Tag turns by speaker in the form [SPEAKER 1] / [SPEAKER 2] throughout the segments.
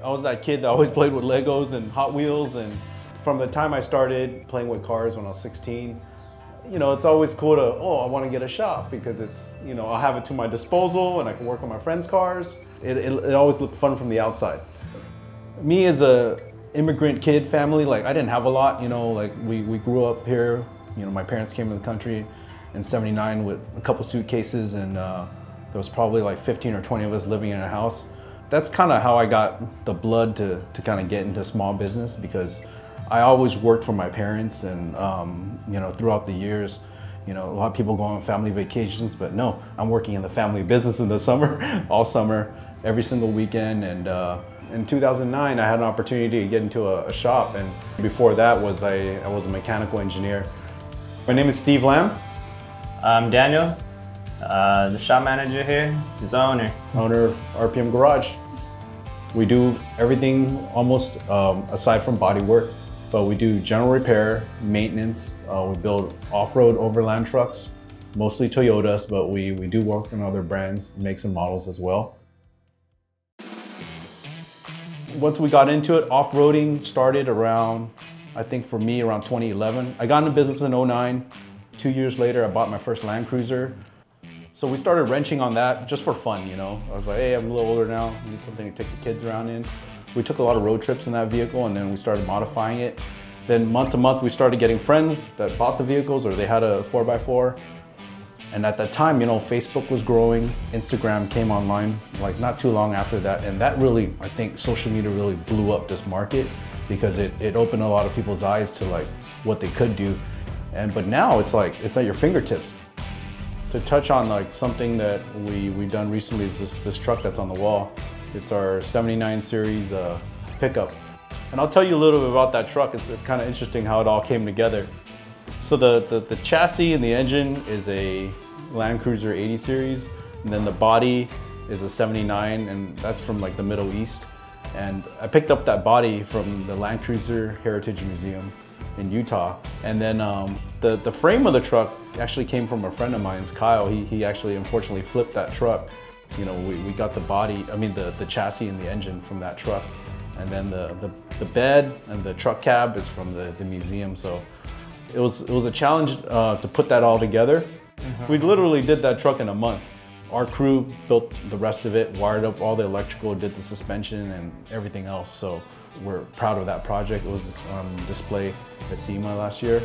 [SPEAKER 1] I was that kid that always played with Legos and Hot Wheels, and from the time I started playing with cars when I was 16, you know, it's always cool to, oh, I want to get a shop because it's, you know, I'll have it to my disposal and I can work on my friends' cars. It always looked fun from the outside. Me as a immigrant kid family, like I didn't have a lot, you know, like we grew up here, you know, my parents came to the country in '79 with a couple suitcases, and there was probably like 15 or 20 of us living in a house. That's kind of how I got the blood to kind of get into small business, because I always worked for my parents, and you know, throughout the years, you know, a lot of people go on family vacations, but no, I'm working in the family business in the summer, all summer, every single weekend. And in 2009, I had an opportunity to get into a shop, and before that was I was a mechanical engineer. My name is Steve Lamb.
[SPEAKER 2] I'm Daniel, the shop manager here, the owner
[SPEAKER 1] of RPM Garage. We do everything almost aside from body work, but we do general repair, maintenance. We build off-road overland trucks, mostly Toyotas, but we do work on other brands, makes and models as well. Once we got into it, off-roading started around, I think for me, around 2011. I got into business in '09. 2 years later, I bought my first Land Cruiser. So we started wrenching on that just for fun, you know. I was like, hey, I'm a little older now, I need something to take the kids around in. We took a lot of road trips in that vehicle, and then we started modifying it. Then month to month, we started getting friends that bought the vehicles, or they had a 4x4. And at that time, you know, Facebook was growing, Instagram came online like not too long after that. And that really, I think social media really blew up this market, because it opened a lot of people's eyes to like what they could do. But now it's like, it's at your fingertips. To touch on like something that we've done recently is this truck that's on the wall. It's our '79 series pickup. And I'll tell you a little bit about that truck. It's kind of interesting how it all came together. So the chassis and the engine is a Land Cruiser 80 series, and then the body is a '79, and that's from like the Middle East. And I picked up that body from the Land Cruiser Heritage Museum in Utah. And then the frame of the truck actually came from a friend of mine's, Kyle. He actually unfortunately flipped that truck. You know, we got the body, I mean the chassis and the engine from that truck. And then the bed and the truck cab is from the museum. So it was a challenge to put that all together. We literally did that truck in a month. Our crew built the rest of it, wired up all the electrical, did the suspension and everything else. So we're proud of that project. It was on display at SEMA last year.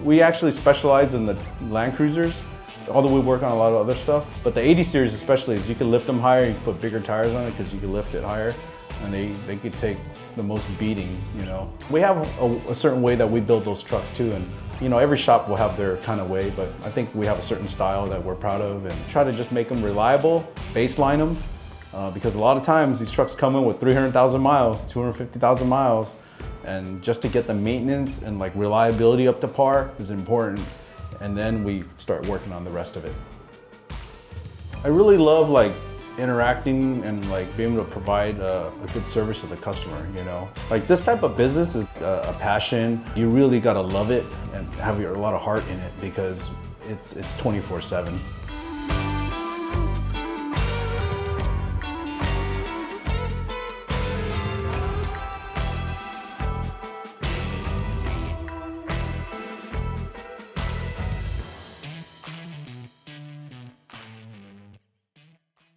[SPEAKER 1] We actually specialize in the Land Cruisers, although we work on a lot of other stuff. But the 80 series especially, is you can lift them higher, you can put bigger tires on it because you can lift it higher, and they could take the most beating, you know. We have a certain way that we build those trucks too, and you know, every shop will have their kind of way, but I think we have a certain style that we're proud of, and try to just make them reliable, baseline them, because a lot of times these trucks come in with 300,000 miles, 250,000 miles, and just to get the maintenance and like reliability up to par is important, and then we start working on the rest of it. I really love like interacting and like being able to provide a good service to the customer, you know. Like this type of business is a passion. You really gotta love it and have a lot of heart in it, because it's 24/7.